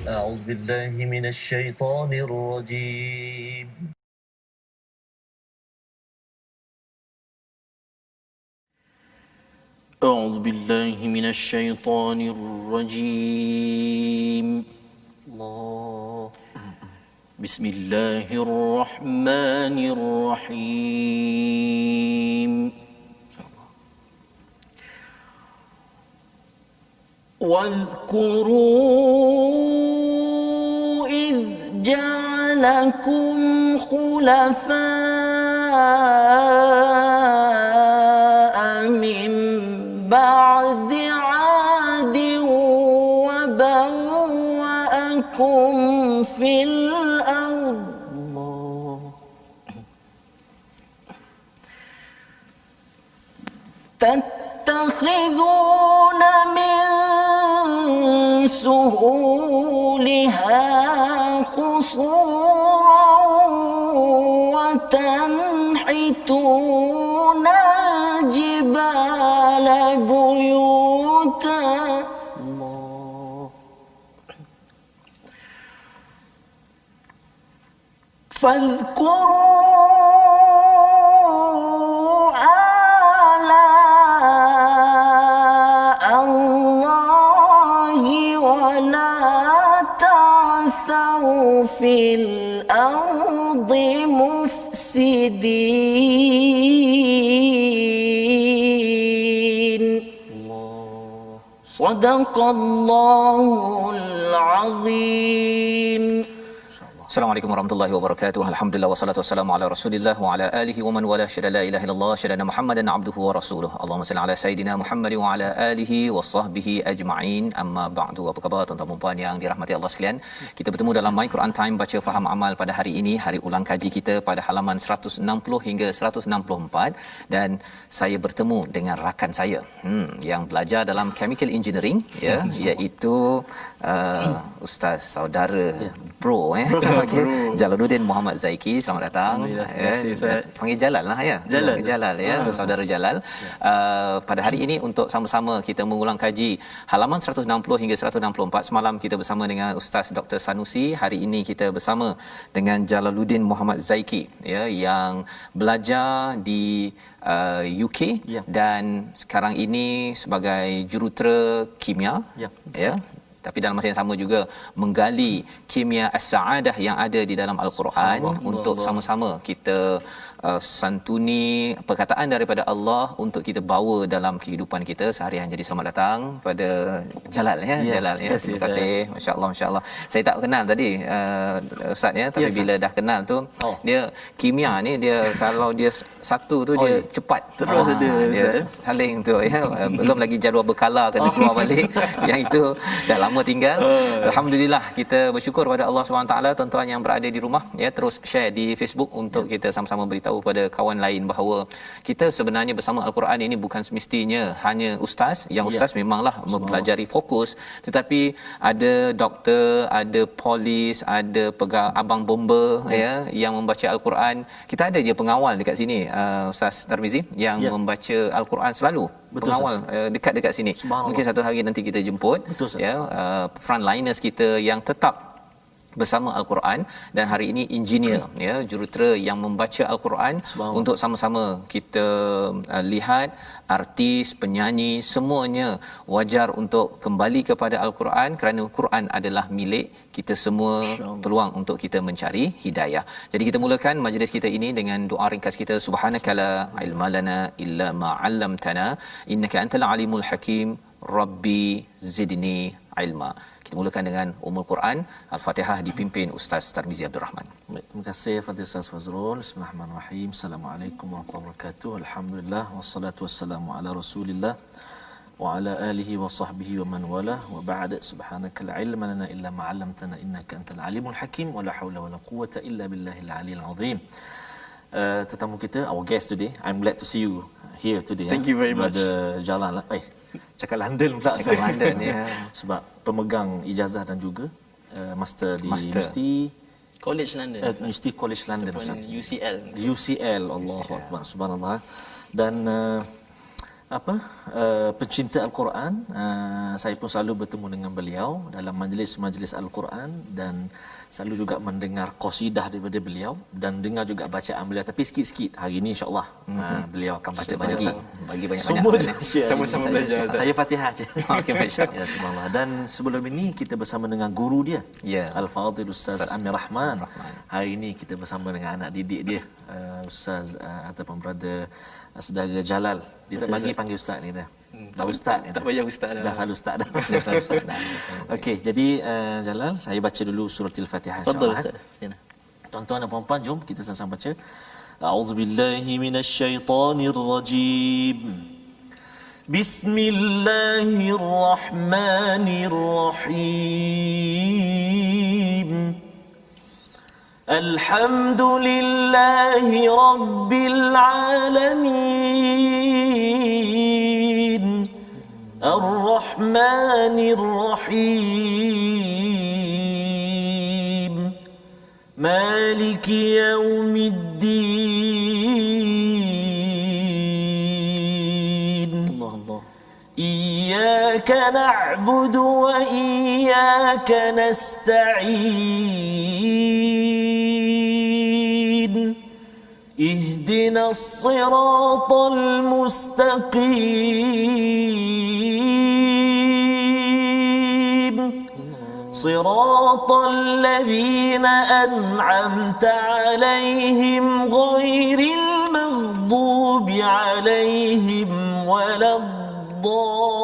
أعوذ بالله من الشيطان الرجيم. أعوذ بالله من الشيطان الرجيم. الله. بسم الله الرحمن الرحيم. واذكروا إذ جعلكم خلفاء من بعد عاد وبوأكم في الأرض تتخذون من سهولها قصورا وتنحتون الجبال بيوتا فاذكروا آلاء الله ولا تعثوا في الأرض مفسدين. صدق الله العظيم. Assalamualaikum warahmatullahi wabarakatuh. Alhamdulillah wassalatu wassalamu ala Rasulillah wa ala alihi wa man wala syada la ilaha illallah syada Muhammadan abduhu wa rasuluh. Allahumma salli ala sayidina Muhammad wa ala alihi wa sahbihi ajma'in. Amma ba'du. Apa khabar tuan-tuan dan puan yang dirahmati Allah sekalian? Kita bertemu dalam My Quran Time baca faham amal pada hari ini, hari ulang kaji kita pada halaman 160 hingga 164, dan saya bertemu dengan rakan saya yang belajar dalam chemical engineering ya, iaitu ustaz saudara bro okay. Jalaluddin Muhammad Zaiki, selamat datang. Panggil Jalal lah ya. Jalal ya, saudara Jalal. Pada hari ini untuk sama-sama kita mengulang kaji halaman 160 hingga 164. Semalam kita bersama dengan Ustaz Dr. Sanusi, hari ini kita bersama dengan Jalaluddin Muhammad Zaiki ya, yang belajar di UK dan sekarang ini sebagai jurutera kimia ya. Tapi dalam masa yang sama juga menggali kimia as-sa'adah yang ada di dalam Al-Quran untuk sama-sama kita santuni perkataan daripada Allah untuk kita bawa dalam kehidupan kita seharian. Jadi selamat datang pada Jalal ya. Jalal ya. Terima kasih. Masya-Allah, masya-Allah. Saya tak kenal tadi ustaz ya, tapi bila dah kenal tu dia kimia ni dia kalau dia satu tu dia cepat terus dia saling tu ya. Belum lagi jadual berkala kena keluar balik. Yang itu dah lama tinggal. Alhamdulillah, kita bersyukur pada Allah SWT. Tuan-tuan yang berada di rumah ya, terus share di Facebook untuk kita sama-sama beritahu pada kawan lain bahawa kita sebenarnya bersama Al-Quran ini bukan semestinya hanya ustaz. Yang ustaz memanglah mempelajari fokus, tetapi ada doktor, ada polis, ada abang bomba ya yang membaca Al-Quran. Kita ada je pengawal dekat sini, Ustaz Tarmizi, yang membaca Al-Quran selalu. Betul, pengawal dekat-dekat sini. Mungkin satu hari nanti kita jemput. Betul, ya, frontliners kita yang tetap bersama Al-Quran, dan hari ini engineer ya, jurutera yang membaca Al-Quran untuk sama-sama kita lihat artis, penyanyi, semuanya wajar untuk kembali kepada Al-Quran kerana Quran adalah milik kita semua. Peluang untuk kita mencari hidayah. Jadi kita mulakan majlis kita ini dengan doa ringkas kita. Subhanakala ilma lana illa ma 'allamtana innaka antal alimul hakim rabbi zidni ilma. Kita mulakan dengan Ummul Quran Al-Fatihah dipimpin Ustaz Tarmizi Abdul Rahman. Baik, terima kasih Fadil Ustaz Fazrul. Bismillahirrahmanirrahim. Assalamualaikum warahmatullahi wabarakatuh. Alhamdulillah wassalatu wassalamu ala Rasulillah wa ala alihi wa sahbihi wa man wala wa ba'd. Subhanaka la ilma lana illa ma 'allamtana innaka antal alimul hakim wa la haula wa la quwwata illa billahil aliyil azim. Tetamu kita, our guest today, I'm glad to see you here today. Thank you very much. Brother Jalal. Cakap London pula. Cakap London ya. Sebab pemegang ijazah dan juga master di Universiti College London. Universiti College London. UCL. UCL. Allahu Akbar. Subhanallah. Dan pencinta Al-Quran. Saya pun selalu bertemu dengan beliau dalam majlis-majlis Al-Quran dan selalu juga mendengar qasidah daripada beliau dan dengar juga bacaan beliau, tapi sikit-sikit. Hari ini insya-Allah beliau akan baca banyak, bagi banyak-banyak. semua Sama-sama belajar. Saya Fatihah je. Okey, masya-Allah. Ya, subhanallah. Dan sebelum ini kita bersama dengan guru dia, Ya. Al-Fadhil Ustaz Amir Rahman. Hari ini kita bersama dengan anak didik dia, Ustaz ataupun brother saudara Jalal. Dia tak bagi panggil ustaz ni dah. Dah ustaz ni. Tak payah ustaz dah. Dah selalu ustaz dah. Dah selalu ustaz dah. Okey, jadi Jalal, saya baca dulu surah Al-Fatihah Fadhal insya-Allah. Ustaz. Tuan-tuan dan puan-puan, jom kita sama-sama baca. A'udzubillahi minasyaitonirrajim. Bismillahirrahmanirrahim. الحمد لله رب العالمين الرحمن الرحيم مالك يوم الدين Allah. إياك نعبد وإياك نستعين اهدنا الصراط المستقيم صراط الذين أنعمت عليهم غير المغضوب عليهم ولا الضالين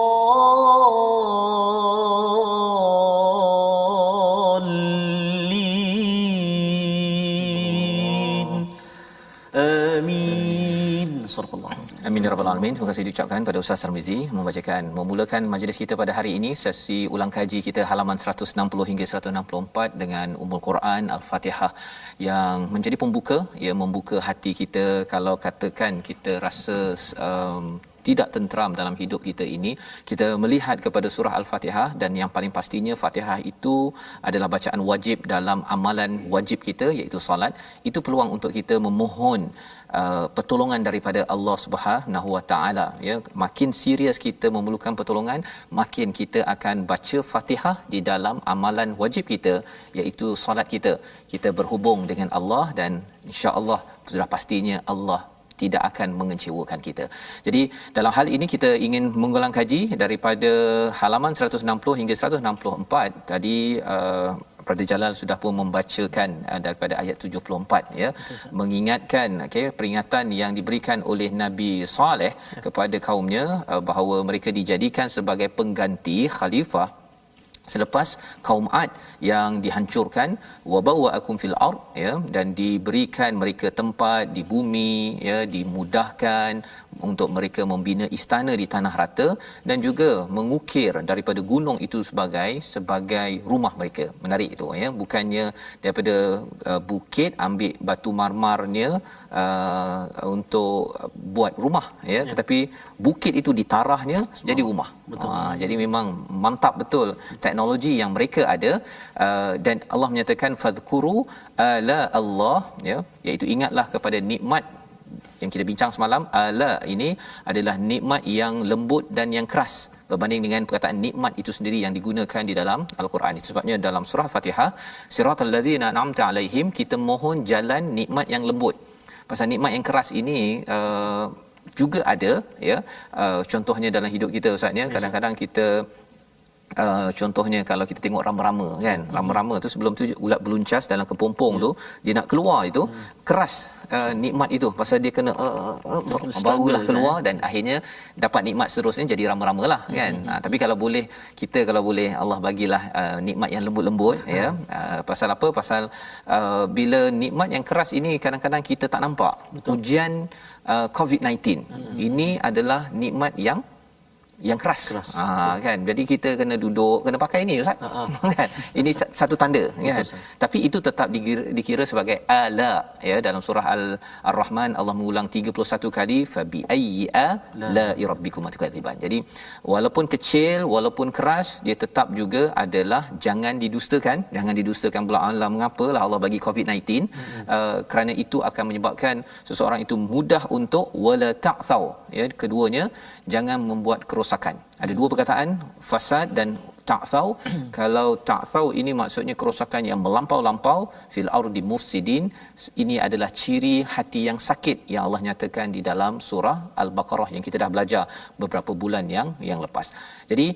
آمين صدق الله العظيم. Amin ya rabbal alamin. Terima kasih diucapkan pada Ustaz Tarmizi memulakan majlis kita pada hari ini, sesi ulang kaji kita halaman 160 hingga 164 dengan Ummul Quran Al-Fatihah yang menjadi pembuka, ya, membuka hati kita. Kalau katakan kita rasa tidak tenteram dalam hidup kita ini, kita melihat kepada surah Al-Fatihah, dan yang paling pastinya Fatihah itu adalah bacaan wajib dalam amalan wajib kita, iaitu solat. Itu peluang untuk kita memohon pertolongan daripada Allah Subhanahu Wa Taala, ya. Makin serius kita memerlukan pertolongan, makin kita akan baca Fatihah di dalam amalan wajib kita, iaitu solat kita. Kita berhubung dengan Allah dan insya-Allah sudah pastinya Allah tidak akan mengecewakan kita. Jadi dalam hal ini kita ingin mengulang kaji daripada halaman 160 hingga 164. Tadi Brother Jalal sudah pun membacakan daripada ayat 74, ya. Mengingatkan, okey, peringatan yang diberikan oleh Nabi Saleh kepada kaumnya bahawa mereka dijadikan sebagai pengganti khalifah selepas kaum Ad yang dihancurkan, wa bawwa'akum fil ard, ya, dan diberikan mereka tempat di bumi, ya, dimudahkan untuk mereka membina istana di tanah rata dan juga mengukir daripada gunung itu sebagai rumah mereka. Menarik itu, ya, bukannya daripada bukit ambil batu marmarnya untuk buat rumah, ya, tetapi bukit itu ditarahnya jadi rumah. Jadi memang mantap betul teknologi yang mereka ada, dan Allah menyatakan fadhkuru ala Allah, ya, iaitu ingatlah kepada nikmat yang kita bincang semalam. Ala ini adalah nikmat yang lembut dan yang keras berbanding dengan perkataan nikmat itu sendiri yang digunakan di dalam Al-Quran. Itu sebabnya dalam surah Fatihah, siratal ladzina an'amta alaihim, kita mohon jalan nikmat yang lembut. Pasal nikmat yang keras ini juga ada, ya. Contohnya dalam hidup kita, Ustaz, ya, kadang-kadang kita contohnya kalau kita tengok rama-rama, kan, rama-rama tu sebelum tu ulat beluncas dalam kepompong tu, dia nak keluar itu keras, nikmat itu pasal dia kena barulah keluar dan akhirnya dapat nikmat seterusnya jadi rama-rama lah, kan. Tapi kalau boleh Allah bagilah nikmat yang lembut-lembut, ya. Pasal apa? Pasal bila nikmat yang keras ini kadang-kadang kita tak nampak. Ujian COVID-19 ini adalah nikmat yang yang keras. Kan, jadi kita kena duduk, kena pakai ni Ustaz. Kan, ini satu tanda kan, tapi itu tetap dikira sebagai ala ya. Dalam surah Al-Rahman Allah mengulang 31 kali fa bi ayyi la rabbikum tukadziban. Jadi walaupun kecil, walaupun keras, dia tetap juga adalah jangan didustakan pula. Allah, mengapalah Allah bagi COVID-19? Kerana itu akan menyebabkan seseorang itu mudah untuk wala ta'thau ya. Keduanya, jangan membuat kerosakan. Ada dua perkataan, fasad dan ta'thau. Kalau ta'thau ini maksudnya kerosakan yang melampau-lampau, fil ardi mufsidin. Ini adalah ciri hati yang sakit yang Allah nyatakan di dalam surah Al-Baqarah yang kita dah belajar beberapa bulan yang lepas. Jadi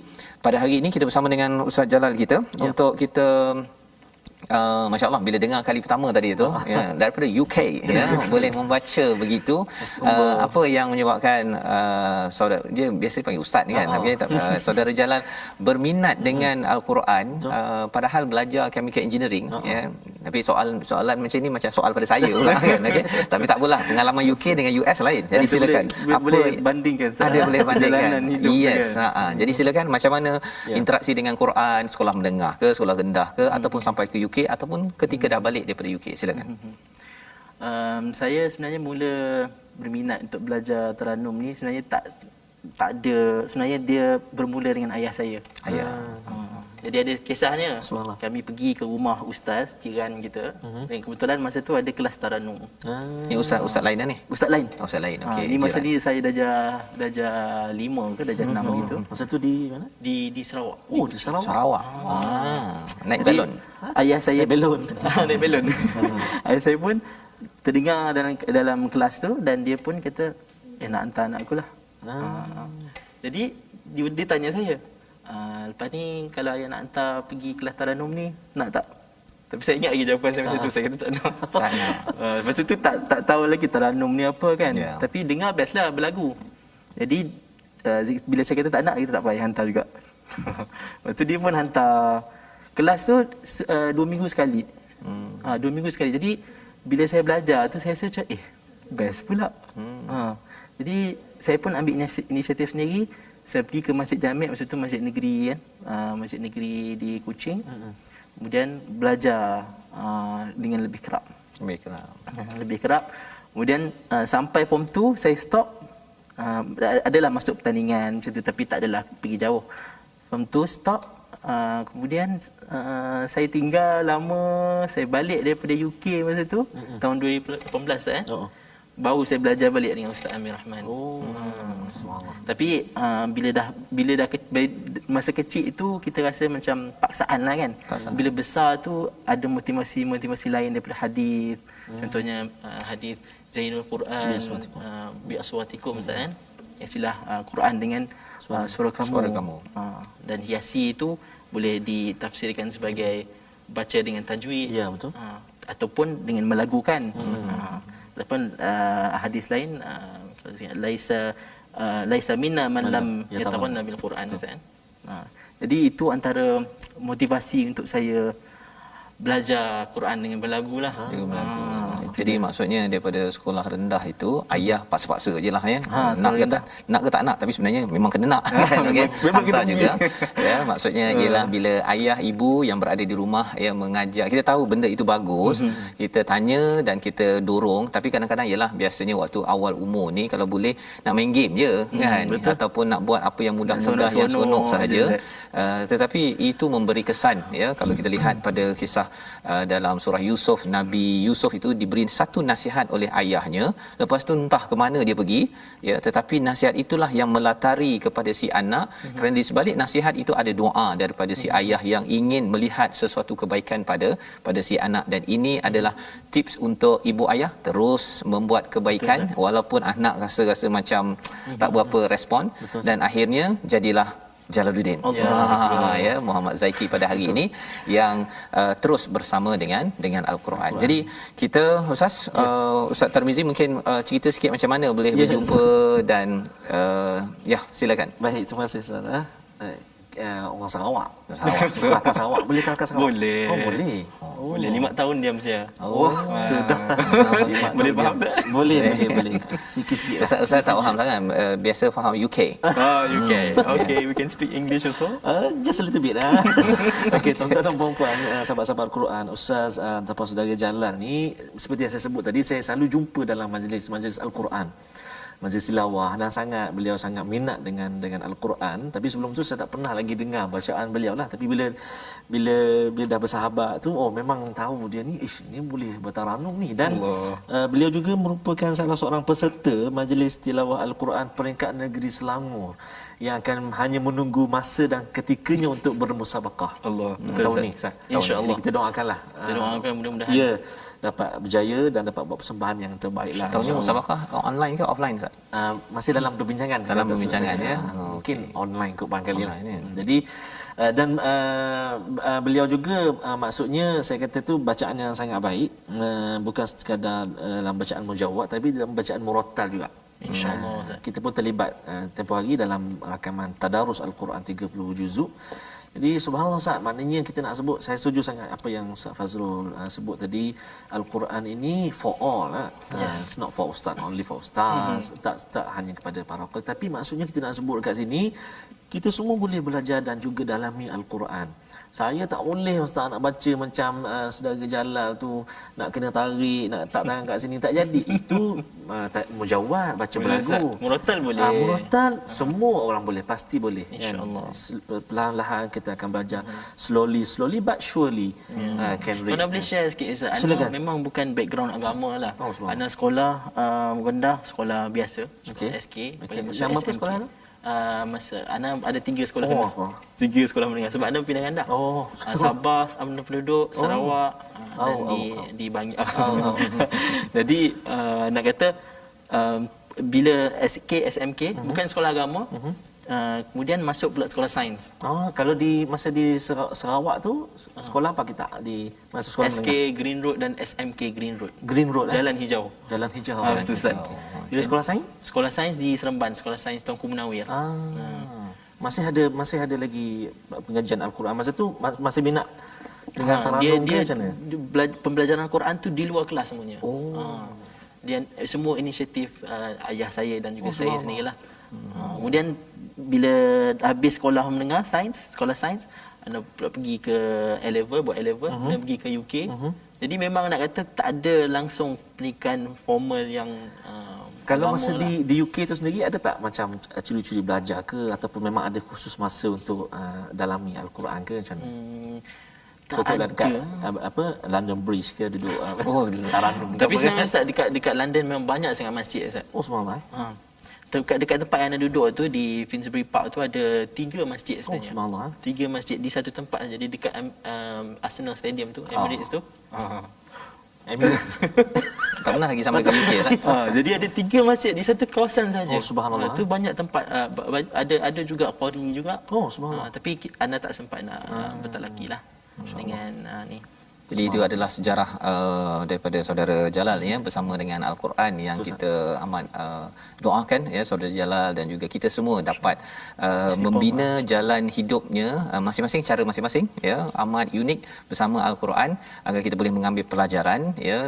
pada hari ini kita bersama dengan Ustaz Jalal kita untuk kita Masya Allah, bila dengar kali pertama tadi tu ya, daripada UK ya, boleh membaca begitu. Apa yang menyebabkan saudara, dia biasa panggil ustaz ni kan, tapi saudara Jalal berminat dengan Al-Quran, padahal belajar chemical engineering ya. Tapi soalan macam ni macam soal pada saya pula kan. Okay? Tapi tak apalah, pengalaman UK dengan US lain. Jadi silakan, boleh bandingkan, ada boleh bandingkan. Yes. Jadi silakan, macam mana interaksi dengan Quran, sekolah menengah ke, sekolah rendah ke, ataupun sampai ke UK, ataupun ketika dah balik daripada UK, silakan. Saya sebenarnya mula berminat untuk belajar Taranum ni sebenarnya tak ada, sebenarnya dia bermula dengan ayah saya. Jadi ada kisahnya. Kami pergi ke rumah ustaz jiran kita, dan kebetulan masa tu ada kelas Taranum. Ni ustaz lain dah ni? Ustaz lain. Ustaz lain. Okey. Ni masa ni saya darjah 5 ke darjah 6 gitu. Masa tu di mana? Di Sarawak. Oh, di Sarawak. Naik balon. Ayah saya naik belon. naik belon. Ayah saya pun terdengar dalam kelas tu, dan dia pun kata, nak hantar anak aku lah. Jadi dia tanya saya, lepas ni kalau ayah nak hantar pergi kelas Taranum ni, nak tak? Tapi saya ingat lagi jawapan saya masa tu, saya kata tak nak. Lepas tu tak tahu lagi Taranum ni apa kan. Tapi dengar best lah berlagu. Jadi bila saya kata tak nak, kita tak payah hantar juga. Lepas tu dia pun hantar. Kelas tu 2 minggu sekali. 2 minggu sekali. Jadi bila saya belajar tu, saya rasa macam best pula. Jadi saya pun ambil inisiatif sendiri. Saya pergi ke Masjid Jami', masa tu masjid negeri kan. Masjid negeri di Kuching. Kemudian belajar dengan lebih kerap. Lebih kerap. Kemudian sampai form 2 saya stop. Adalah masuk pertandingan macam tu, tapi tak adalah pergi jauh. Form 2 stop. Kemudian saya tinggal lama, saya balik daripada UK masa tu, tahun 2018 kan. Baru saya belajar balik dengan Ustaz Amir Rahman. Tapi bila dah masa kecil itu kita rasa macam paksaan lah kan. Bila besar tu ada motivasi lain daripada hadis. Contohnya hadis Zainul Quran bi aswatikum Ustaz kan. Istilah Quran dengan suara kamu. Dan hiasi itu boleh ditafsirkan sebagai baca dengan tajwid. Ya, betul. Ataupun dengan melagukan. Lepas hadis lain laisa minna man lam yataqanna bil Quran kan. Jadi itu antara motivasi untuk saya belajar Quran dengan berlagu lah. Jadi maksudnya daripada sekolah rendah itu ayah paksa-paksa je lah ya. Nak ke tak nak, tapi sebenarnya memang kena nak kan. Okay? Hantar juga ya. Maksudnya ialah bila ayah ibu yang berada di rumah yang mengajar, kita tahu benda itu bagus, kita tanya dan kita dorong, tapi kadang-kadang ialah biasanya waktu awal umur ni kalau boleh nak main game je kan, ataupun nak buat apa yang mudah-mudah yang seronok sahaja. Tetapi itu memberi kesan ya. Kalau kita lihat pada kisah dalam surah Yusuf, Nabi Yusuf itu diberi satu nasihat oleh ayahnya, lepas tu entah ke mana dia pergi ya, tetapi nasihat itulah yang melatari kepada si anak, kerana di sebalik nasihat itu ada doa daripada si ayah yang ingin melihat sesuatu kebaikan pada si anak. Dan ini adalah tips untuk ibu ayah terus membuat kebaikan walaupun anak rasa macam tak berapa respon. Dan akhirnya jadilah Jalaluddin ya, Muhammad Zaiki pada hari ini yang terus bersama dengan Al-Quran. Jadi kita Ustaz Tarmizi mungkin cerita sikit macam mana boleh berjumpa dan ya silakan. Baik, terima kasih Ustaz. orang Sarawak. Kelakar Sarawak. Boleh kelakar Sarawak? Boleh. Oh, boleh. Boleh 5 tahun diam saya. Oh, sudah. Boleh faham tak? Boleh. Sikit-sikit. Ustaz tak faham sangat. Biasa faham UK. UK. Okay, we can speak English also. Just a little bit lah. Okey, tuan-tuan dan puan-puan, sahabat-sahabat Al-Quran, Ustaz ataupun saudara jalan ni, seperti yang saya sebut tadi, saya selalu jumpa dalam majlis Al-Quran, majlis tilawah, dan beliau sangat minat dengan Al-Quran. Tapi sebelum tu saya tak pernah lagi dengar bacaan beliau lah. Tapi bila dah bersahabat tu, memang tahu dia ni ni boleh bertaranum ni. Dan beliau juga merupakan salah seorang peserta majlis tilawah Al-Quran peringkat negeri Selangor yang akan hanya menunggu masa dan ketikanya untuk bermusabaqah. Allah, tahun ni, insya-Allah. Kita doakanlah. Kita doakan mudah-mudahan. Ya, dapat berjaya dan dapat buat persembahan yang terbaik lah. Tahun ni musabaqah online ke offline Ustaz? Masih dalam perbincangan. Dalam perbincangan ya. Mungkin online kot barangkali lah. Ya. Jadi dan beliau juga maksudnya saya kata tu bacaan yang sangat baik, bukan sekadar dalam bacaan mujawwad tapi dalam bacaan murattal juga. InsyaAllah. Kita pun terlibat tempoh hari dalam rakaman tadarus Al-Quran 30 juzuk. Jadi subhanallah Ustaz, maknanya kita nak sebut, saya setuju sangat apa yang Ustaz Fazrul sebut tadi, Al-Quran ini for all. It's not for ustaz, only for ustaz. Tak hanya kepada para qari, tapi maksudnya kita nak sebut dekat sini, kita semua boleh belajar dan juga dalami Al-Quran. Saya tak boleh Ustaz nak baca macam saudara Jalal tu, nak kena tarik, nak tak tangan kat sini, tak jadi. Itu mujawwad, baca belagu. Murattal boleh. Murattal semua orang boleh, pasti boleh. InsyaAllah. Perlahan-lahan kita akan belajar, slowly but surely can read. Mana boleh share sikit Ustaz? Ana memang bukan background agama lah. Ana sekolah rendah, sekolah biasa, sekolah SK. Nama apa sekolah tu? Masa Ana ada 3 sekolah rendah. 3 sekolah menengah sebab Ana pindah rendah. Sabah, Amanah Penduduk, Sarawak dan di Bangi. Jadi nak kata bila SK SMK bukan sekolah agama, kemudian masuk pula sekolah sains. Kalau masa di Sarawak tu sekolah apa kita di masa sekolah SK menengah? Green Road dan SMK Green Road. Green Road Jalan Hijau. Jalan Hijau. Di sekolah sains? Sekolah sains di Seremban, sekolah sains Tuanku Munawir. Masih ada lagi pengajian Al-Quran masa tu, masih minat dengan taranum ke macam mana? Pembelajaran Al-Quran tu di luar kelas semuanya. Dia semua inisiatif ayah saya dan juga saya sendirilah. Kemudian bila habis sekolah menengah sekolah sains, anda pula pergi ke A-level, buat A-level, dan pergi ke UK. Jadi memang nak kata tak ada langsung pendidikan formal yang kalau masa di UK tu sendiri ada tak macam curi-curi belajar ke, ataupun memang ada khusus masa untuk dalami Al-Quran ke macam mana? Tak ada. Dekat London Bridge ke duduk taranum. Tapi sebenarnya Ustaz, dekat London memang banyak sangat masjid Ustaz. Subhanallah. Dekat tempat yang anda duduk tu di Finsbury Park tu ada 3 masjid sebenarnya. Subhanallah. 3 masjid di satu tempat. Jadi dekat Arsenal Stadium tu, Emirates tu. Tak pernah lagi sampai ke UK Ustaz. Jadi ada 3 masjid di satu kawasan saja. Subhanallah. Tu banyak tempat, ada juga qari juga. Subhanallah. Tapi anda tak sempat nak bertalaki lah dengan ni. Jadi itu adalah sejarah daripada saudara Jalal ya, bersama dengan Al-Quran yang kita amat doakan ya, saudara Jalal dan juga kita semua dapat membina jalan hidupnya masing-masing, cara masing-masing ya, amat unik bersama Al-Quran, agar kita boleh mengambil pelajaran ya,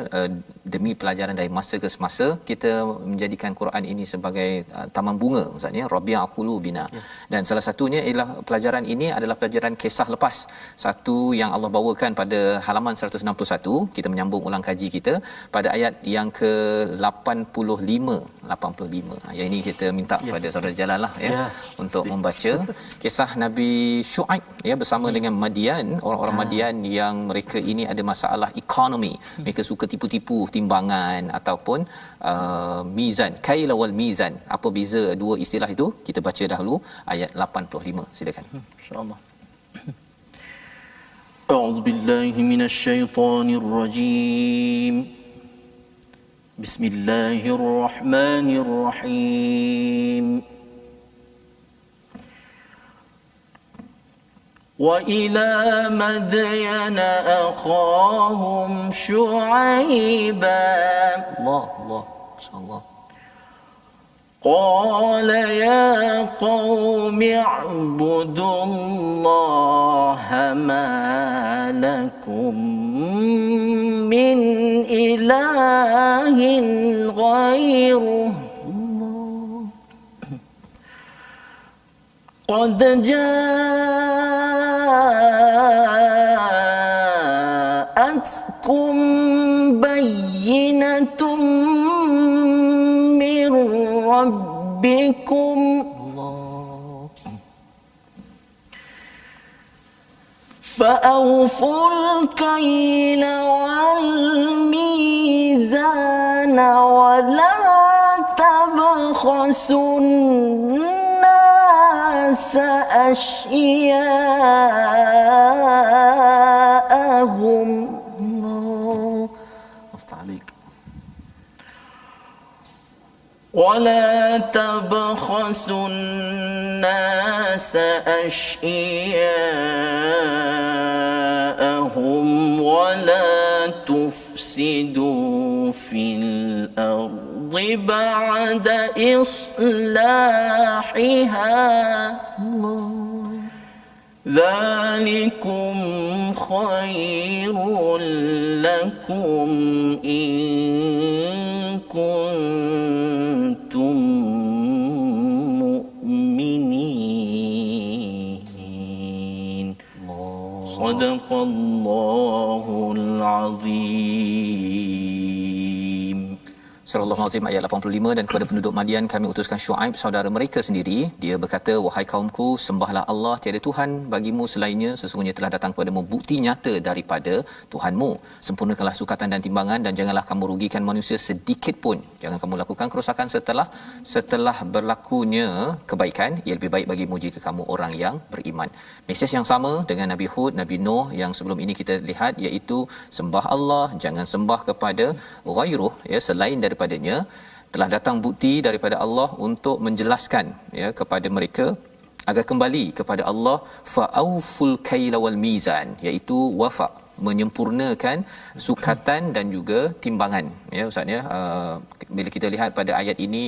demi pelajaran dari masa ke semasa. Kita menjadikan Quran ini sebagai taman bunga Ustaz ya, Rabi'a qulubina. Dan salah satunya ialah pelajaran ini adalah pelajaran kisah lepas, satu yang Allah bawakan pada halaman 161. Kita menyambung ulang kaji kita pada ayat yang ke-85. Yang ini kita minta kepada saudara Jalal lah ya, untuk membaca kisah Nabi Syuaib ya, bersama dengan Madian, orang-orang Madian yang mereka ini ada masalah ekonomi. Mereka suka tipu-tipu timbangan ataupun mizan, kaila wal mizan. Apa beza dua istilah itu? Kita baca dahulu ayat 85. Silakan. Insya-Allah. أعوذ بالله من الشيطان الرجيم بسم الله الرحمن الرحيم وإلى مدين أخاهم شعيبا Allah, Masya Allah. قال يا قوم اعبدوا الله ما لكم من إله غيره قد جاءتكم بينة من ربكم فأوفوا الكيل والميزان ولا تبخسوا الناس أشياءهم ولا تبخسوا الناس أشياءهم ولا تفسدوا في الأرض بعد إصلاحها ذلكم خير لكم إن كنتم مؤمنين صدق الله العظيم. Surah Al-Azim ayat 85, dan kepada penduduk Madian kami utuskan Syuaib saudara mereka sendiri. Dia berkata, wahai kaumku, sembahlah Allah, tiada Tuhan bagimu selainnya. Sesungguhnya telah datang kepadamu bukti nyata daripada Tuhanmu. Sempurnakanlah sukatan dan timbangan, dan janganlah kamu rugikan manusia sedikit pun. Jangan kamu lakukan kerosakan setelah berlakunya kebaikan. Ia lebih baik bagimu jika kamu orang yang beriman. Mesej yang sama dengan Nabi Hud, Nabi Nuh yang sebelum ini kita lihat, iaitu sembah Allah, jangan sembah kepada ghairuh, ya, selain daripadanya. Telah datang bukti daripada Allah untuk menjelaskan, ya, kepada mereka agar kembali kepada Allah. Fa'auful kaila wal mizan, iaitu wafa, menyempurnakan sukatan dan juga timbangan, ya Ustaz, ya. Bila kita lihat pada ayat ini,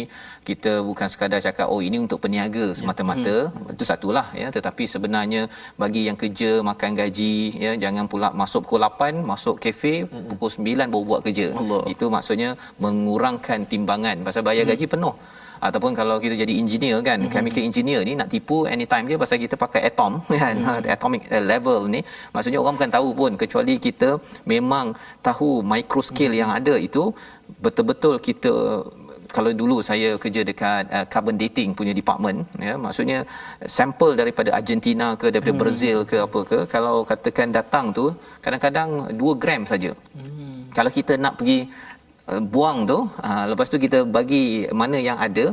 kita bukan sekadar cakap oh ini untuk peniaga semata-mata, itu satulah, ya, tetapi sebenarnya bagi yang kerja makan gaji, ya, jangan pula masuk pukul 8 masuk kafe pukul 9 baru buat kerja. Itu maksudnya mengurangkan timbangan pasal bayar gaji penuh. Ataupun kalau kita jadi engineer kan, chemical engineer ni nak tipu anytime je pasal kita pakai atom kan, atomic level ni, maksudnya orang bukan tahu pun, kecuali kita memang tahu micro scale yang ada itu. Betul-betul kita, kalau dulu saya kerja dekat carbon dating punya department, ya, maksudnya sampel daripada Argentina ke daripada Brazil ke apa ke, kalau katakan datang tu kadang-kadang 2 gram saja. Kalau kita nak pergi buang tu, lepas tu kita bagi mana yang ada,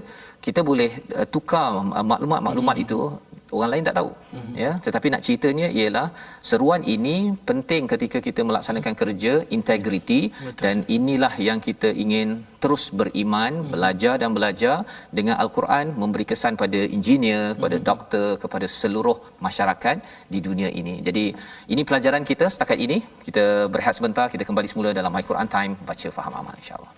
kita boleh tukar maklumat itu, orang lain tak tahu, ya. Tetapi nak ceritanya ialah seruan ini penting ketika kita melaksanakan kerja, integriti. Betul. Dan inilah yang kita ingin terus beriman, belajar dan belajar dengan Al-Quran, memberi kesan pada engineer, pada doktor, kepada seluruh masyarakat di dunia ini. Jadi ini pelajaran kita setakat ini. Kita berehat sebentar, kita kembali semula dalam Al-Quran Time, baca faham amal, insya-Allah.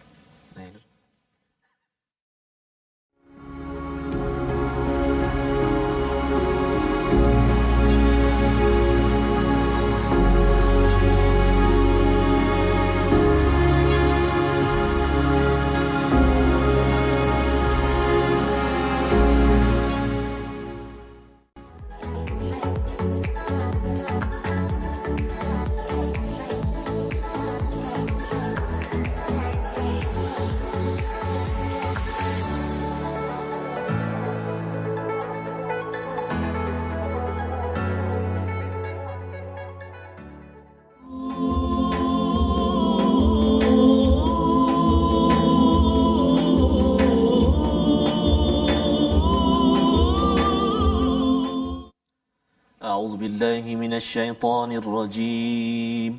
أعوذ بالله من الشيطان الرجيم.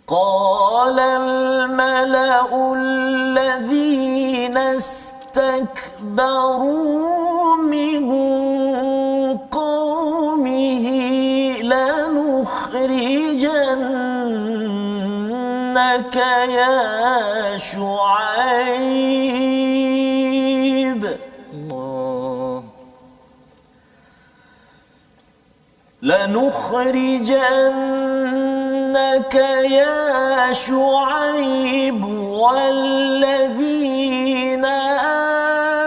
قال الملأ الذين استكبروا من قومه لنخرجنك يا شعيب الله لنخرجنك يا شعيب والذين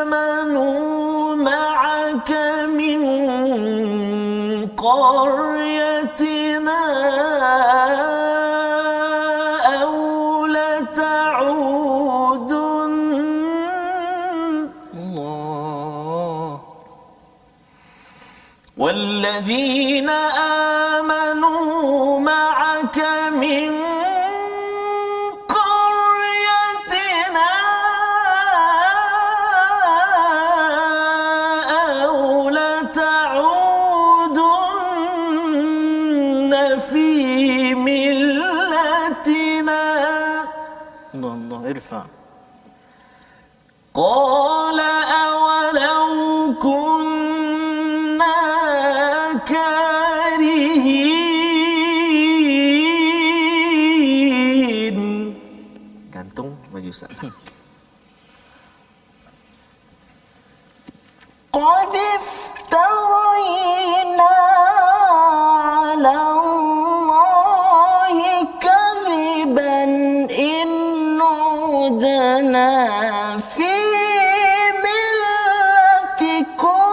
آمنوا معك من قريتنا أو لتعودن الله والذين آمنوا معك من قريتنا أو لتعودن في ملتنا الله ارفع قال أولو كنا كارهين Gantung baju Ustaz. قد افترينا على الله كذبا إن عدنا في ملتكم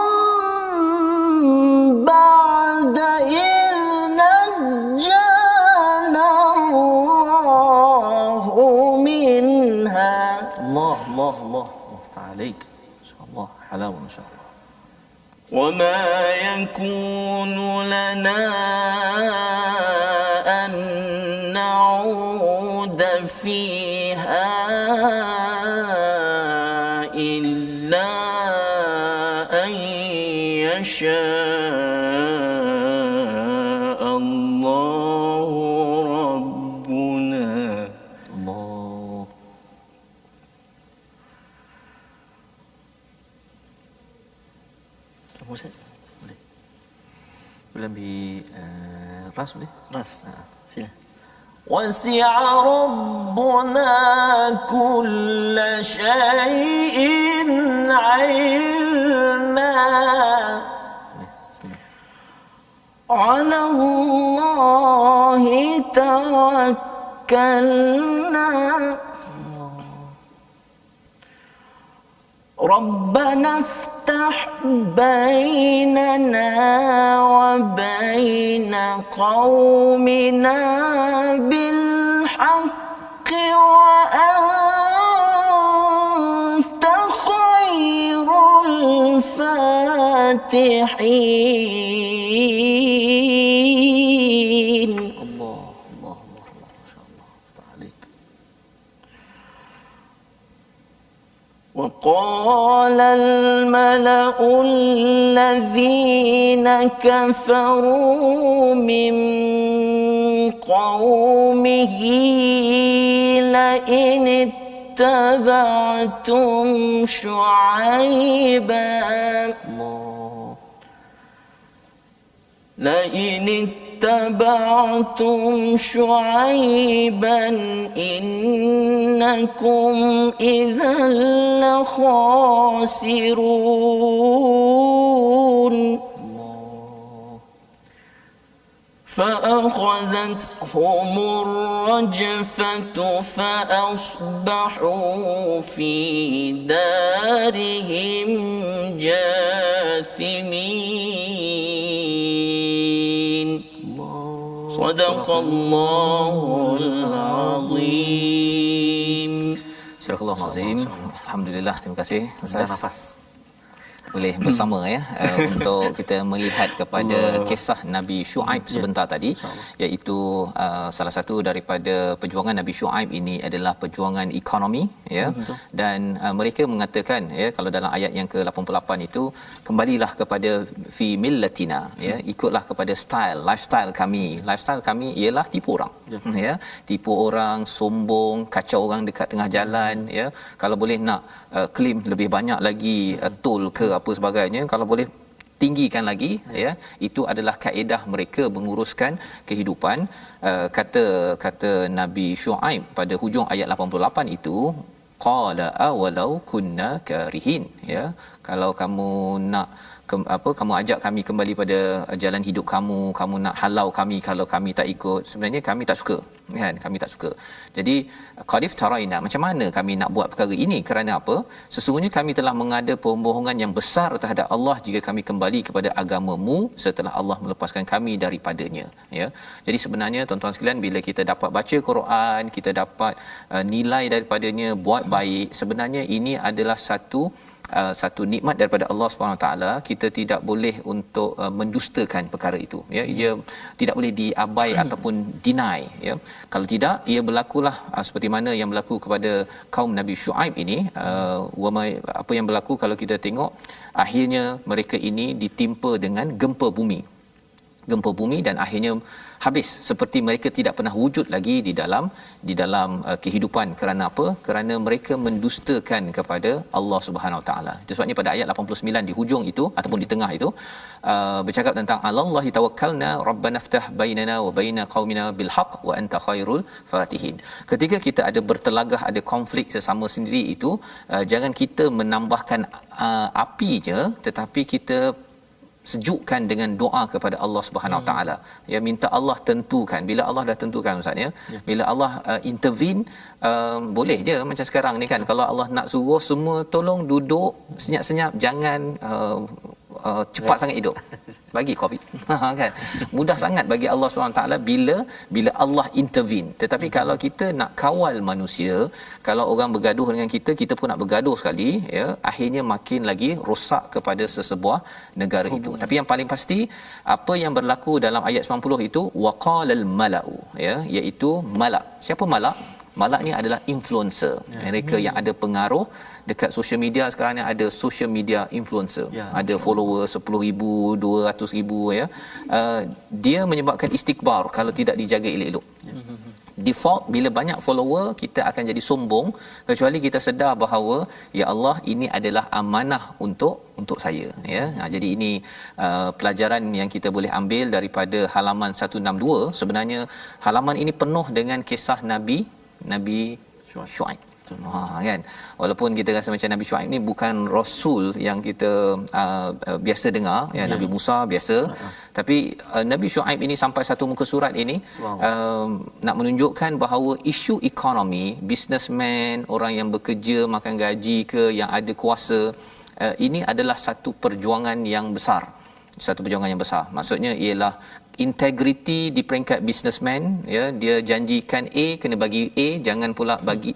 بعد إذ نجانا الله منها Allah, Allah, Allah. Musta'alaik. InsyaAllah. Halal, insyaAllah. وما يكون لنا أن نعود فيها إلا أن يشاء الله ربنا Allah. Kamu Ustaz? Boleh. Boleh ambil ras boleh? Ras. Sila. وسع ربنا كل شيء علما على الله توكلنا ربنا افتح بيننا وبين قومنا بالحق وأنت خير الفاتحين Allah, Allah, Allah, Allah. InsyaAllah. Musta'alaik. وقال الملأ الذين كفروا من قومه لئن اتبعتم شعيبا Allah. لئن اتبعتم شعيبا إنكم إذا لخاسرون فأخذتهم الرجفة فأصبحوا في دارهم جاثمين صدق الله العظيم. Surah Al-Azim. Alhamdulillah, terima kasih Ustaz. Nafas. Boleh bersama ya untuk kita melihat kepada kisah Nabi Shu'aib sebentar tadi, iaitu salah satu daripada perjuangan Nabi Shu'aib ini adalah perjuangan ekonomi ya. Dan mereka mengatakan ya, kalau dalam ayat yang ke-88 itu, kembalilah kepada fi millatina ya, ikutlah kepada lifestyle kami. Lifestyle kami ialah tipu orang ya, tipu orang, sombong, kacau orang dekat tengah jalan ya. Kalau boleh nak claim lebih banyak lagi tol ke apa sebagainya, kalau boleh tinggikan lagi, ya. Itu adalah kaedah mereka menguruskan kehidupan. Kata Nabi Syuaib pada hujung ayat 88 itu, qala awalau kunna karihin, ya, kalau kamu nak kamu ajak kami kembali pada jalan hidup kamu nak halau kami kalau kami tak ikut, sebenarnya kami tak suka, kan, kami tak suka. Jadi qadif taraina, macam mana kami nak buat perkara ini, kerana apa, sesungguhnya kami telah mengada pembohongan yang besar terhadap Allah jika kami kembali kepada agamamu setelah Allah melepaskan kami daripadanya, ya. Jadi sebenarnya tuan-tuan sekalian, bila kita dapat baca Quran, kita dapat nilai daripadanya, buat baik, sebenarnya ini adalah satu nikmat daripada Allah SWT. Kita tidak boleh untuk mendustakan perkara itu, ya. Ia tidak boleh diabai ataupun deny, ya. Kalau tidak, ia berlakulah seperti mana yang berlaku kepada kaum Nabi Syuaib ini. Apa yang berlaku kalau kita tengok, akhirnya mereka ini ditimpa dengan gempa bumi dan akhirnya habis, seperti mereka tidak pernah wujud lagi di dalam kehidupan. Kerana apa? Kerana mereka mendustakan kepada Allah Subhanahu Wa Taala. Itu sebabnya pada ayat 89 di hujung itu ataupun di tengah itu bercakap tentang Allahi tawakkalna rabbana iftah bainana wa baina qaumina bil haqq wa anta khairul fatihin. Ketika kita ada bertelagah, ada konflik sesama sendiri itu, jangan kita menambahkan api je, tetapi kita sejukkan dengan doa kepada Allah Subhanahu Wa Taala. Ya, minta Allah tentukan. Bila Allah dah tentukan, ustaz, ya, bila Allah intervene, boleh je macam sekarang ni kan, kalau Allah nak suruh semua tolong duduk senyap-senyap, jangan cepat sangat hidup, bagi covid kan, mudah sangat bagi Allah SWT bila Allah intervene. Tetapi kalau kita nak kawal manusia, kalau orang bergaduh dengan kita pun nak bergaduh sekali, ya, akhirnya makin lagi rosak kepada sesebuah negara itu. Tapi yang paling pasti, apa yang berlaku dalam ayat 90 itu, waqalal mala'u, ya, iaitu malak. Siapa malak? Malak ni adalah influencer, mereka yang ada pengaruh dekat social media. Sekarang ni ada social media influencer, ada follower 10,000, 200,000, ya. Dia menyebabkan istikbar kalau tidak dijaga elok-elok. Default, bila banyak follower, kita akan jadi sombong, kecuali kita sedar bahawa ya Allah, ini adalah amanah untuk saya, ya. Jadi ini pelajaran yang kita boleh ambil daripada halaman 162. Sebenarnya halaman ini penuh dengan kisah Nabi Syuaib. Kan, walaupun kita rasa macam Nabi Syuaib ni bukan rasul yang kita biasa dengar, ya, Nabi Musa biasa, tapi Nabi Syuaib ini sampai satu muka surat ini nak menunjukkan bahawa isu ekonomi, businessman, orang yang bekerja makan gaji ke, yang ada kuasa, ini adalah satu perjuangan yang besar. Maksudnya ialah integriti di peringkat businessman, ya. Dia janjikan A, kena bagi A, jangan pula bagi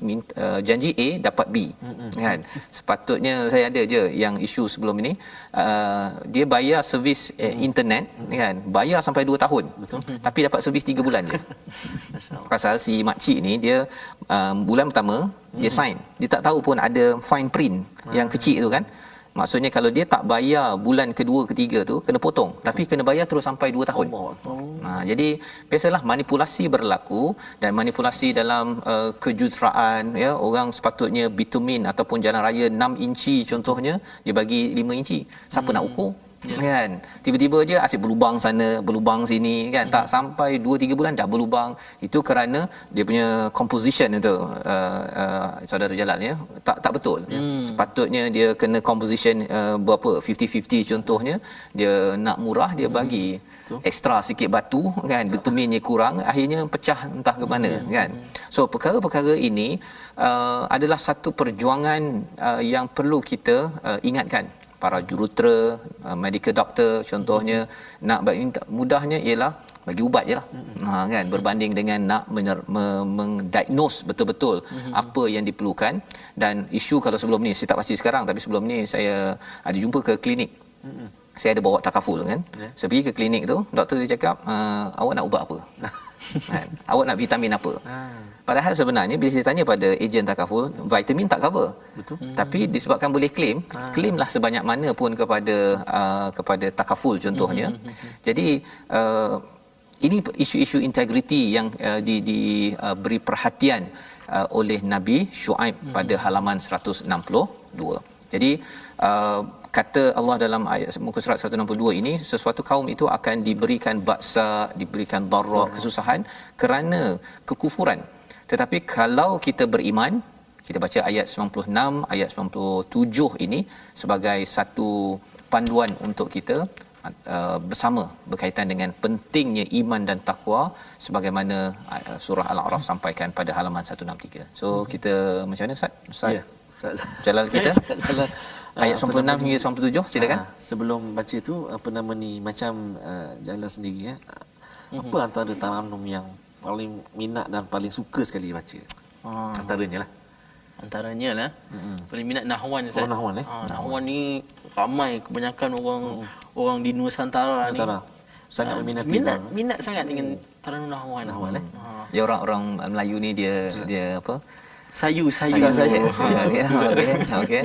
janji A dapat B, kan. Sepatutnya saya ada je yang isu sebelum ini, dia bayar servis internet, kan, bayar sampai 2 tahun. Betul. Tapi dapat servis 3 bulan je. Pasal si makcik ni, dia bulan pertama dia sign, dia tak tahu pun ada fine print yang kecil tu, kan. Maksudnya kalau dia tak bayar bulan kedua, ketiga tu kena potong, tapi kena bayar terus sampai 2 tahun. Jadi biasalah manipulasi berlaku, dan manipulasi dalam kejuruteraan, ya. Orang sepatutnya bitumin ataupun jalan raya 6 inci contohnya, dia bagi 5 inci. Siapa nak ukur? Kan, tiba-tiba je asyik berlubang sana, berlubang sini, kan, tak sampai 2-3 bulan dah berlubang. Itu kerana dia punya composition itu, saudara Jalal, ya, tak betul. Sepatutnya dia kena composition berapa, 50-50 contohnya. Dia nak murah, dia bagi ekstra sikit batu, kan, bituminnya kurang, akhirnya pecah entah ke mana, kan. So perkara-perkara ini adalah satu perjuangan yang perlu kita ingatkan. Para jurutera, medical doctor contohnya, nak mudahnya ialah bagi ubat je lah, kan, berbanding dengan nak mendiagnose betul-betul apa yang diperlukan. Dan isu kalau sebelum ni, saya tak pasti sekarang, tapi sebelum ni saya ada jumpa ke klinik. Saya ada bawa takaful, kan. Saya pergi ke klinik tu, doktor dia cakap, awak nak ubat apa? Kan? Awak nak vitamin apa? Padahal sebenarnya bila saya tanya pada ejen takaful, vitamin tak cover. Betul. Tapi disebabkan boleh claimlah sebanyak mana pun kepada takaful contohnya. Jadi ini isu-isu integriti yang diberi perhatian oleh Nabi Syuaib pada halaman 162. Jadi kata Allah dalam ayat muka surat 162 ini, sesuatu kaum itu akan diberikan baksa, diberikan darar, kesusahan kerana kekufuran. Tetapi kalau kita beriman, kita baca ayat 96, ayat 97 ini sebagai satu panduan untuk kita bersama berkaitan dengan pentingnya iman dan takwa sebagaimana surah Al-A'raf sampaikan pada halaman 163. So kita macam mana Ustaz? Ya, Ustaz. Jalan kita Jalan, ayat 96 hingga 97 silakan. Sebelum baca tu apa nama ni, macam Jalan sendiri ya. Apa antara taranum yang paling minat dan paling suka sekali baca? Antaranya lah. Antaranya lah paling minat Nahwan Ustaz. Oh, Nahwan Nahwan ni ramai, kebanyakan orang di Nusantara ni sangat meminati. Minat sangat dengan taranum Nahwan. Dia orang Melayu ni dia apa? Sayu. Okey.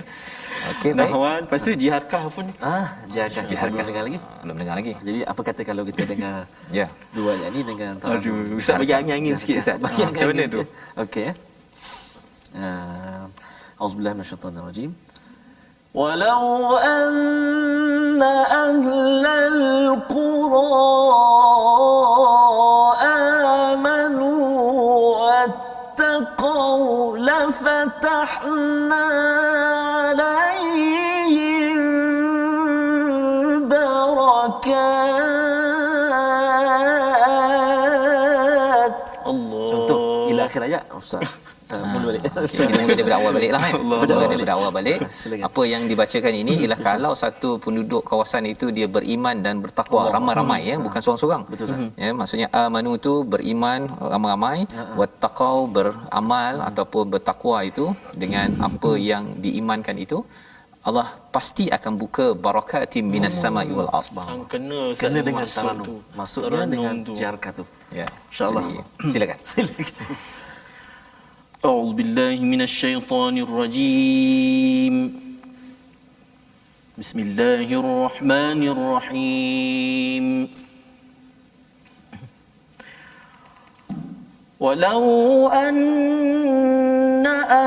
Okey, baik. Nahwan, lepas tu Jiharkah pun. Jiharkah kita belum dengar lagi. Belum dengar lagi. Jadi apa kata kalau kita dengar Ya. dua ayat ni dengan taranum. Aduh, Ustaz bagi angin-angin sikit Ustaz. Macam mana tu? Okey. Auzubillahi minasyaitonirrajim. Walau anna ahlal qura amanu wattaqaw lafatahna alaihim barakat. Allah. Contoh ila akhir ayat Ustaz. Mula balik. Kita mula daripada awal balik lah. Daripada awal balik. Silakan. Apa yang dibacakan ini ialah kalau satu penduduk kawasan itu dia beriman dan bertakwa, ramai-ramai ya, bukan seorang-seorang. Ya, maksudnya amanu tu beriman ramai-ramai, wattaqau beramal ataupun bertakwa itu dengan apa yang diimankan itu, Allah pasti akan buka barakatim minas sama'i wal ardh. Kena dengan taranum. Maksudnya dengan Jiharkah tu. Ya. InsyaAllah. Silakan. أعوذ بالله من الشيطان الرجيم بسم الله الرحمن الرحيم ولو أن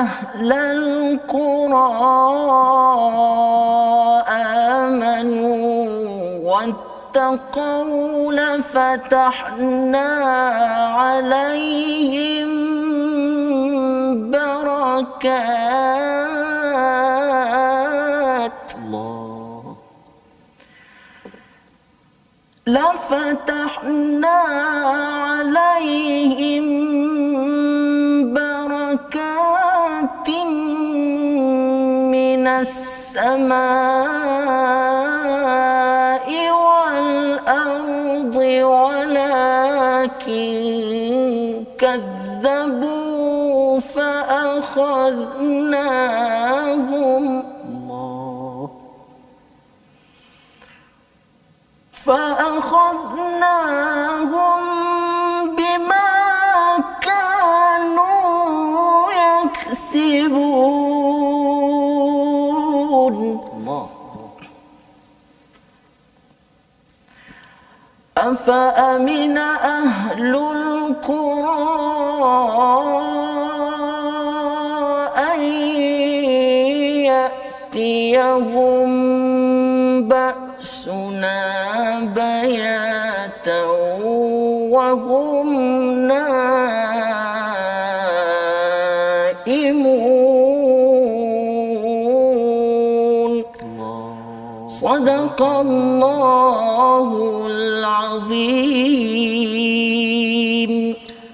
أهل القرى آمنوا واتقوا لفتحنا عليهم بركات Allah. لفتحنا عليهم بركات من السماء والأرض ولكن كذبوا فأخذناهم بما كانوا يكسبون أفأمن أهل القرى أن يأتيهم بأسنا بياتا وهم نائمون صدق الله العظيم.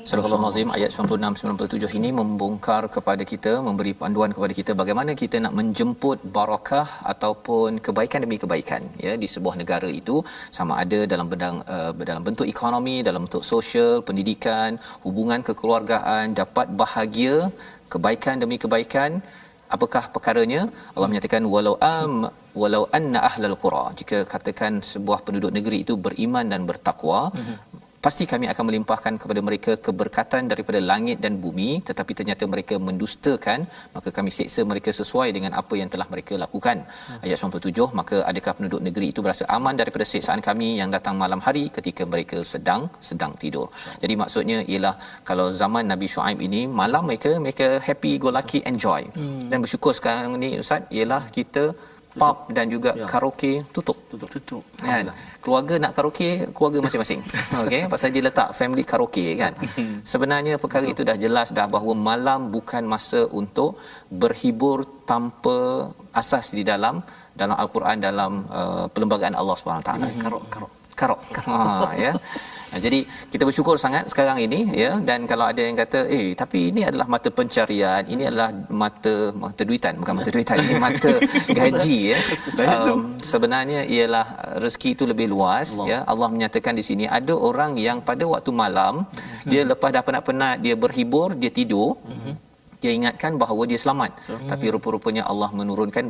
Surah Al-Azim ayat 96-97 ini membongkar kepada kita, memberi panduan kepada kita bagaimana kita nak menjemput barakah ataupun kebaikan demi kebaikan ya di sebuah negara itu, sama ada dalam bentuk ekonomi, dalam bentuk sosial, pendidikan, hubungan kekeluargaan, dapat bahagia, kebaikan demi kebaikan. Apakah perkaranya? Allah menyatakan walau anna ahlal qura, jika katakan sebuah penduduk negeri itu beriman dan bertakwa, pasti kami akan melimpahkan kepada mereka keberkatan daripada langit dan bumi, tetapi ternyata mereka mendustakan, maka kami seksa mereka sesuai dengan apa yang telah mereka lakukan. Ayat 97, maka adakah penduduk negeri itu berasa aman daripada siksaan kami yang datang malam hari ketika mereka sedang tidur. Jadi maksudnya ialah kalau zaman Nabi Shu'aib ini, malam mereka happy go lucky, enjoy. Dan bersyukur sekarang ni Ustaz ialah kita pub dan juga karaoke tutup. Kan? Keluarga nak karaoke, keluarga masing-masing. Okey, pasal dia letak family karaoke kan. Sebenarnya perkara itu dah jelas dah bahawa malam bukan masa untuk berhibur tanpa asas di dalam Al-Quran, dalam perlembagaan Allah SWT. Karok. Ya. Jadi kita bersyukur sangat sekarang ini ya, dan kalau ada yang kata tapi ini adalah mata pencarian, ini adalah mata duitan, bukan mata duitan, ini mata gaji ya. Sebenarnya ialah rezeki itu lebih luas ya. Allah menyatakan di sini ada orang yang pada waktu malam dia lepas dah penat-penat, dia berhibur, dia tidur. Dia ingatkan bahawa dia selamat, tapi rupa-rupanya Allah menurunkan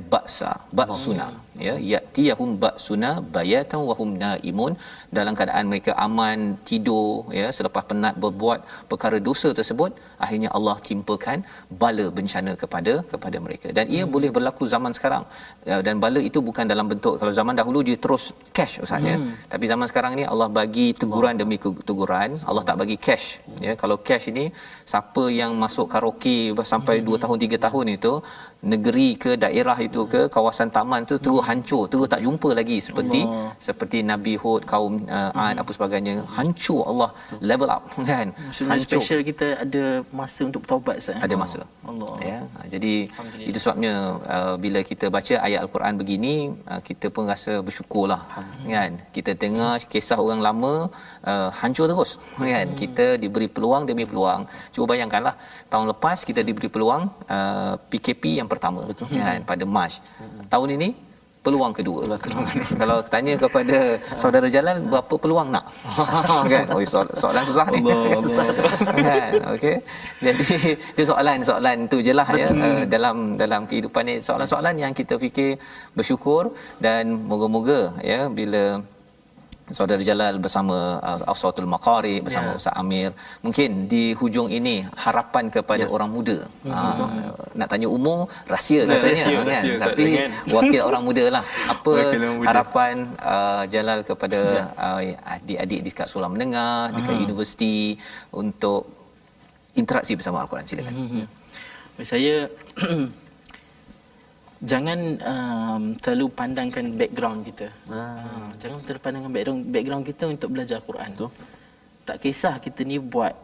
baksuna ya, yatiyahum baksuna bayatan wa hum naimun, dalam keadaan mereka aman tidur ya, selepas penat berbuat perkara dosa tersebut, akhirnya Allah timpakan bala bencana kepada mereka. Dan ia boleh berlaku zaman sekarang, dan bala itu bukan dalam bentuk, kalau zaman dahulu dia terus cash Ustaz ya, tapi zaman sekarang ni Allah bagi teguran demi teguran. Allah tak bagi cash ya. Kalau cash ini, siapa yang masuk karaoke sampai 2 tahun 3 tahun itu, negeri ke daerah itu ke kawasan taman tu terus hancur, terus tak jumpa lagi seperti Nabi Hud, kaum Ad apa sebagainya, hancur. Allah level up kan. Hancur. Special kita ada masa untuk bertaubat Ustaz. Ada masa. Allah. Ya. Jadi itu sebabnya bila kita baca ayat Al-Quran begini, kita pun rasa bersyukurlah kan. Kita dengar kisah orang lama hancur terus kan. Kita diberi peluang demi peluang. Cuba bayangkanlah, tahun lepas kita diberi peluang PKP yang pertama kan, pada Mac. Tahun ini peluang kedua. Kalau tanya kepada saudara Jalal, berapa peluang nak? Kan? Soalan susah ni. Susah kan. Okey. Jadi itu soalan tu jelah ya, dalam kehidupan ni, soalan-soalan yang kita fikir bersyukur, dan moga-moga ya bila saudara Jalal bersama Afsatul Maqari bersama Ustaz Amir, mungkin di hujung ini harapan kepada orang muda. Nak tanya umur rahsia rasanya kan, tapi wakil orang muda lah. Apa harapan Jalal kepada adik-adik di dekat sekolah menengah, dekat universiti, untuk interaksi bersama Al-Quran? Silakan. Saya jangan terlalu pandangkan background kita. Jangan terlalu pandangkan background kita untuk belajar Quran. Tak kisah kita ni buat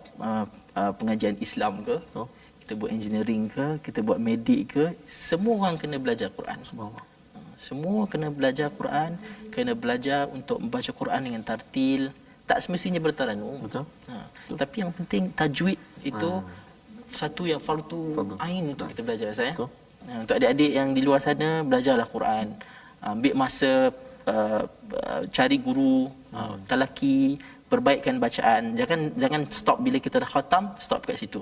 pengajian Islam ke, kita buat engineering ke, kita buat medik ke, semua orang kena belajar Quran. Semua kena belajar Quran, kena belajar untuk membaca Quran dengan tartil. Tak semestinya bertaranum. Betul. Tapi yang penting tajwid itu satu yang fardu ain untuk kita belajar saya. Untuk adik-adik yang di luar sana, belajarlah Quran. Ambil masa, cari guru, talaki, perbaikkan bacaan. Jangan stop bila kita dah khatam, stop kat situ.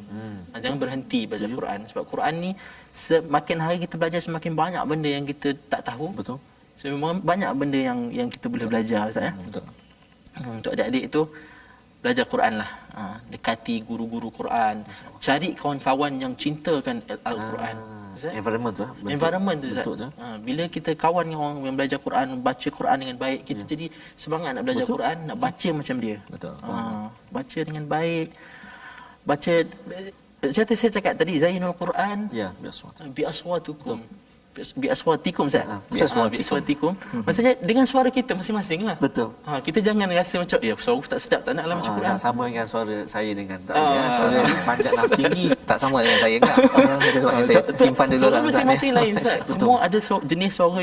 Jangan berhenti baca Quran, sebab Quran ni semakin hari kita belajar, semakin banyak benda yang kita tak tahu. Betul. Memang banyak benda yang kita boleh belajar Ustaz ya. Betul. Untuk adik-adik itu belajar Quran lah. Dekati guru-guru Quran. Cari kawan-kawan yang cintakan Al-Quran. Environment tu. Environment tu Ustaz. Bila kita kawan dengan orang yang belajar Quran, baca Quran dengan baik, kita jadi semangat nak belajar Quran, nak baca macam dia. Betul. Baca dengan baik. Baca, saya cakap tadi, Zainul Quran bi aswatukum. Bi aswatikum Ustaz. Bi aswatikum. Maksudnya dengan suara kita masing-masing lah. Betul. Kita jangan rasa macam suara tak sedap, tak naklah macam Quran. Tak sama dengan suara saya dengan suara panjang dan tinggi. Tak sama dengan saya kan. Sebabnya saya simpan dulu lah. Masing-masing lain Ustaz. Semua ada jenis suara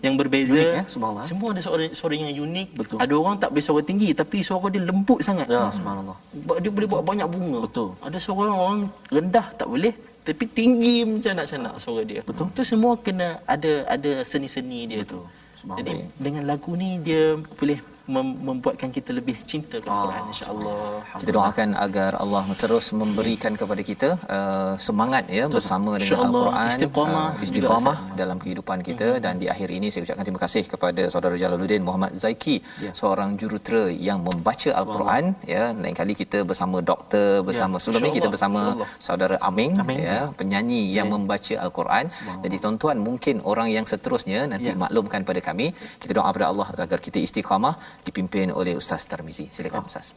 yang berbeza. Subhanallah. Semua ada suara yang unik. Betul. Ada orang tak boleh suara tinggi tapi suara dia lembut sangat. Ya, subhanallah. Dia boleh buat banyak bunga. Betul. Ada suara orang rendah tak boleh, tapi tinggi macam nak suara dia. Betul. Itu semua kena ada seni-seni dia. Betul. Tu. Jadi dengan lagu ni dia boleh membuatkan kita lebih cinta kepada Quran, insya-Allah. Kita doakan agar Allah terus memberikan kepada kita semangat ya bersama dengan Al-Quran, istiqamah dalam kehidupan kita. Dan di akhir ini saya ucapkan terima kasih kepada saudara Jalaluddin Muhammad Zaiki, seorang jurutera yang membaca Al-Quran ya. Lain kali kita bersama doktor, bersama sebelum ni kita bersama saudara Aming ya, penyanyi yang membaca Al-Quran. Jadi tuan-tuan, mungkin orang yang seterusnya nanti maklumkan pada kami. Kita doa pada Allah agar kita istiqamah dipimpin oleh Ustaz Tarmizi. Silakan Ustaz.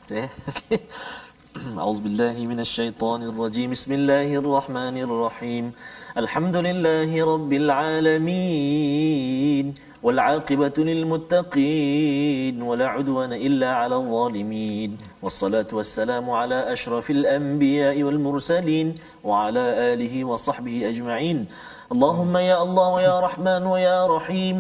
أعوذ بالله من الشيطان الرجيم بسم الله الرحمن الرحيم الحمد لله رب العالمين والعاقبة للمتقين ولا عدوان إلا على الظالمين والصلاة والسلام على أشرف الأنبياء والمرسلين وعلى آله وصحبه أجمعين اللهم يا الله يا رحمن ويا رحيم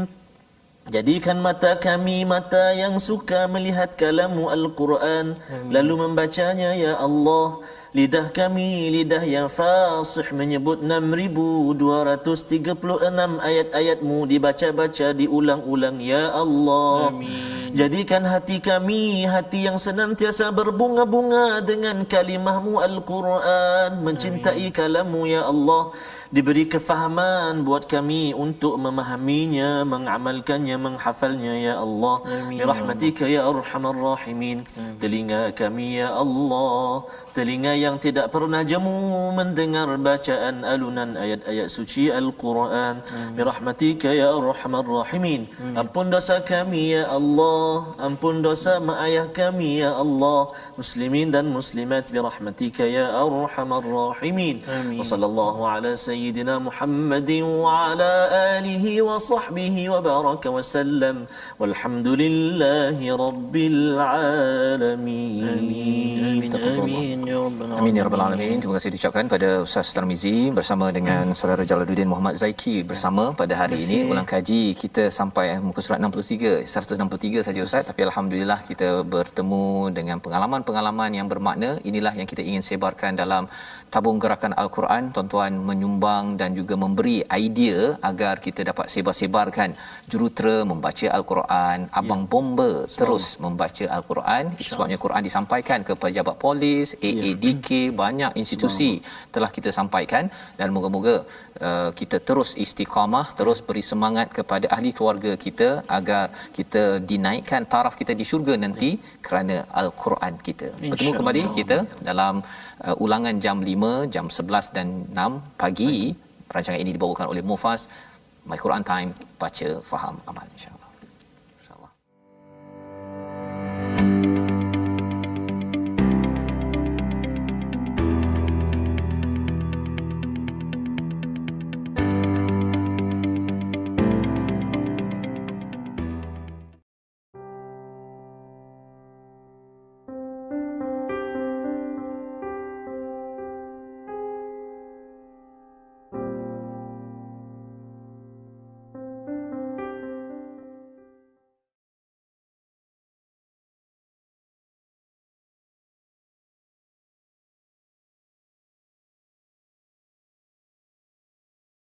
jadikan mata kami mata yang suka melihat kalamu Al-Quran lalu membacanya ya Allah. Lidah kami lidah yang fasih menyebut 6236 ayat-ayat-Mu dibaca-baca diulang-ulang ya Allah. Amin. Jadikan hati kami hati yang senantiasa berbunga-bunga dengan kalimah-Mu Al-Quran, mencintai kalam-Mu ya Allah. Diberi kefahaman buat kami untuk memahaminya, mengamalkannya, menghafalnya ya Allah. Birahmatika ya arhamar rahimin. Telinga kami ya Allah, telinga yang tidak pernah jemu mendengar bacaan alunan ayat-ayat suci Al-Quran. Birahmatika ya arhamar rahimin. Ampun dosa kami ya Allah, ampun dosa mak ayah kami ya Allah, muslimin dan muslimat birahmatika ya arhamar rahimin. Wa sallallahu ala sayyidina Muhammadin wa ala alihi wa sahbihi wa baraka wa sallam walhamdulillahi rabbil alamin. Amin ya rabbal alamin. Amin ya rabbal alamin. Terima kasih diucapkan pada Ustaz Tarmizi bersama dengan saudara Jalaluddin Muhammad Zaiki bersama pada hari ini. Ulang kaji kita sampai muka surat 163 saja Ustaz, tapi alhamdulillah kita bertemu dengan pengalaman-pengalaman yang bermakna. Inilah yang kita ingin sebarkan dalam tabung gerakan Al-Quran. Tuan-tuan menyumbang dan juga memberi idea agar kita dapat sebar-sebarkan jurutera membaca Al-Quran, abang bomba terus membaca Al-Quran. Itu sebabnya Quran disampaikan ke pejabat polis, AADK, banyak institusi telah kita sampaikan. Dan moga-moga kita terus istiqamah, terus beri semangat kepada ahli keluarga kita agar kita dinaikkan taraf kita di syurga nanti kerana Al-Quran kita. Bertemu kembali kita dalam ulangan jam 5, jam 11 dan 6 pagi. Rancangan ini dibawakan oleh Mufas. My Quran Time, baca, faham, amal, insya-Allah.